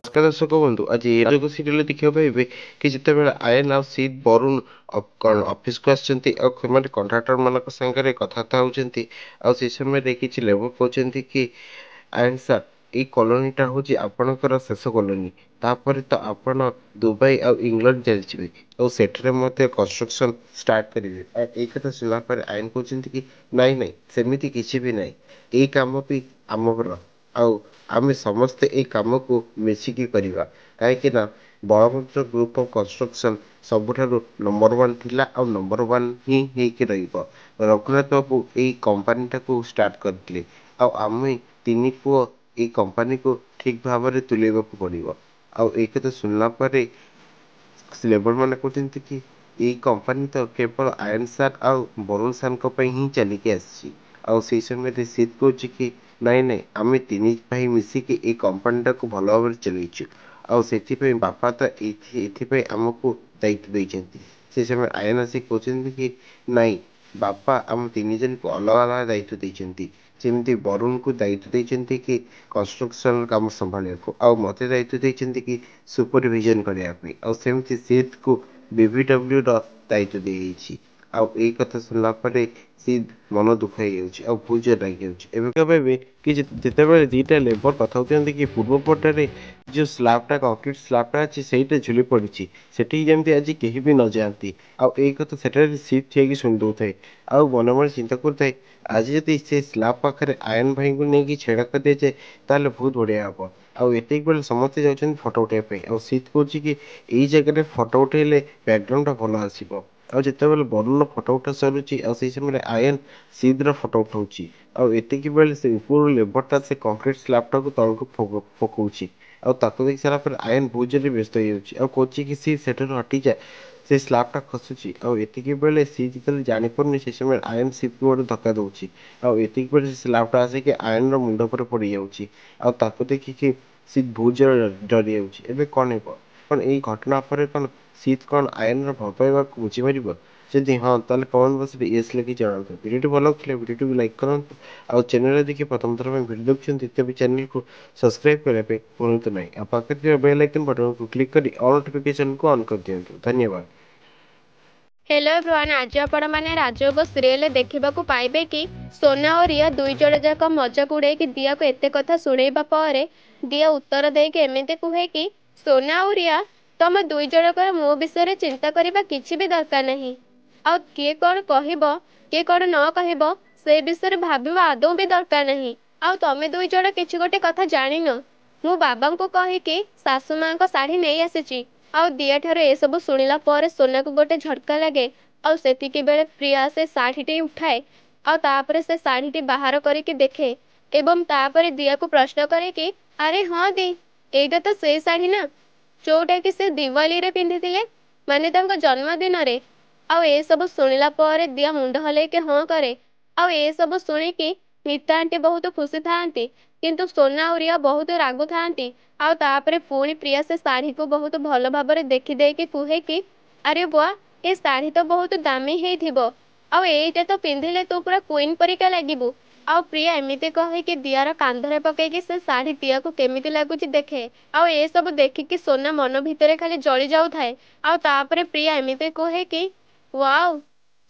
नमस्कार दर्शक बंधु आज राजयोग सीरियल देखा पाइबे कि जिते बेले आयन आ सीत बरुण ऑफिस को आसचंती आ कंट्राक्टर मान संगे कथबार्ता होती से समय किसी लेबर कहते कि आयन सर ये कॉलोनीटा हूँ आपणकर शेष कॉलोनी तापर तो आपण दुबई आ इंग्लैंड चलि सेठरे मते कंस्ट्रक्शन स्टार्ट करेंगे ये कथा शुणा पर आयन कहते कि नाई नाई सेमती किसी भी नाई ये कम भी आमर आमे समस्ते ए काम को मिसिकी करवा कहीं बलभद्र ग्रुप ऑफ कंस्ट्रक्शन सबुठारु नंबर वन थिला आ नंबर वन ही हेकी रहिबो रघुनाथ बाबू ए कंपनी टाको स्टार्ट करथिले आ आमे तीन पुओ ए कंपनी को ठीक भाव में तुलेबाकू पड़िबो आ ए कथा सुनला परे लेबर मैंने कहते कि ये कंपनी तो केवल आयन सार आ बरुण सार ही चलिकी आसी आई समय सीत कह कि नाई नाई आम तीन भाई मिसिकी ये कंपनी टाक भल भाव चलैचु आई बापा तो ये आमको दायित्व देते से समय आयन आसिक कहते कि नाई बापा आम तीन जन को अलग अलग दायित्व देते सेमती बरुण को दायित्व देते कि कंस्ट्रक्शन काम संभाल को मत दायित्व देते कि सुपरविजन करने सेमती सीत को बीबीडब्ल्यू दायित्व दी आई कथा सुनला सी मन दुख हो बहुत जोर लगे कि जिते दीटा लेबर कथा होती कि पूर्व पटे जो स्लाबटा कंक्रीट स्लाबटा अच्छी से झुली पड़ी से जमी आज कहीं भी न जाती आई कथा से सीट ठीक शुणी दौए आ मन मन चिंता करें आज जब से स्लाब पाखे आयन भाई को लेकिन छेड़ा कर दी जाए ताल बहुत बढ़िया हम आत बेले समस्ते जाऊँ फटो उठाई सीट कह कि यही जगह फटो उठेले बैकग्राउंड भल आसो आते बरुण फटो उठा सरुची से समय आयन सीद्र फटो उठाऊँ आती बेले से ऊपर लेबरटा से कंक्रीट स्लाबटा को तौक पकाऊँ आक देख सारापर आयन बहुत जोर व्यस्त हो कहे कि सी हटी जाए से स्लाबटा खसुची आती बेले सी जो जापर से समय आयन सीट को गोटे धक्का दूसरी आती बेले स्लाबटा आसिक आयन रुंड पर पड़ जाऊँ देखिकी सी बहुत जोर डरी जाऊँगी कौन हो कौन यही घटना पर कौन सीत कौन आयन भल पाइबा बुझीपर जदि हाँ ताल कमेंट बॉक्स में येस लिखि जनातु वीडियो भल लगे वीडियो को लाइक करूँ आ चैनल देखिए प्रथम थर वीडियो देखते तेज चैनल को सब्सक्राइब करने भूलु ना पाखे बेल आइकन बटन को क्लिक कर ऑल नोटिफिकेशन को ऑन कर दिंतु धन्यवाद। हेलो एवरीवन आज आपण मैंने राजयोग सीरियल देखा पाइबे कि सोना और रिया दुई जण जाक मजाक उड़े कि दिया को एते कथा शुणेबा पर दिया उत्तर देके एमती कहे कि सोना और रिया तुम दुई जणकर मो विषय चिंता करबा किछि भी दरकार नहीं आ किए कौन कहब किए कौन न कहब से विषय भाविबा आदौ भी दरकार नहीं आ तमे दुई जण किछि गोटे कथा जानिन मु बाबा को कहिकी सासू मां को साड़ी नहीं आसीची आ दिया ठार ए सब शुणिला पर सोना को गोटे झटका लगे आतिकी बेले प्रिया से शाढ़ीटी उठाए आपर से शाढ़ीटी बाहर करके देखे एवं तापर दिया को प्रश्न करे कि अरे हाँ दी एटा तो से शाढ़ी ना जोटा कि से दिवाली रे पिंधि माने जन्मदिन रे आ ए सब शुणिला पर दिया मुंड हल के हाँ करे आ ए सब शुणिकी नीता आंटी बहुत खुशी था किंतु सोना और रिया बहुत रागु था तापरे पुणी प्रिया से शाढ़ी को बहुत भल भाव देखी देकी कहे कि अरे बुआ ए शाढ़ी तो बहुत दामी है आईटा तो पिंधिले तू पूरा क्वीन परिका लगिबू आ प्रिया एमती कहे कि दियार कांधरे पकईकि से शाढ़ी दिया को केमिति लगुच देखे आ ए सब देखिकी सोना मन भितर खाली जली जाऊ थाए तापरे प्रिया एमती कहे कि वाओ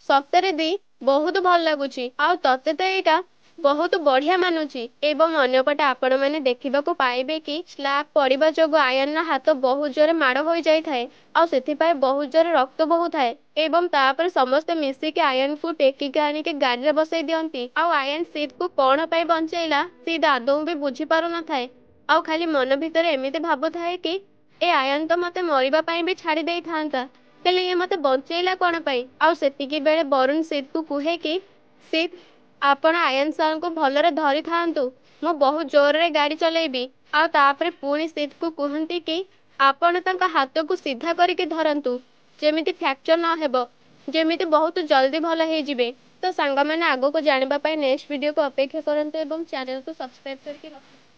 सप्तरे दी बहुत भल लगुच आ तते तो एटा बहुत बढ़िया मानुची एवं अन्यपटे आपण मैंने देखा पाइबे कि स्लाब पड़ा जो आयन हाथ बहुत जोर माड़ हो जाए से बहुत जोर रक्त बहु थाए एवं तापर समस्ते मिसिकी आयन को टेकिक आनिक गाड़ी में बसई दियंती आयन सीट को कौन पाई बंचेला सीट आदौ भी बुझी पार न थाए खाली मन भितर एमती भाबु थाए कि ए आयन तो मते मरिबा पाई भी छाड़ी दे था हेले ये मते बंचेला कौन पाई सेतिकी बेले बरुण सीट को कहे कि सीट आपण आयन सार को भलरे धरी थांतु मु बहुत जोर रे गाड़ी चलेबी तापरे पुणी सीट को कहती कि आपण तांका हाथ को सीधा करके धरंतु जेमिति फ्रैक्चर न हेबो जेमिति बहुत जल्दी भल हो जिवे तो सांग मैंने आगो को जानिबा पाई नेक्स्ट वीडियो को अपेक्षा करंतु एवं चैनल को सब्सक्राइब करके रखंतु।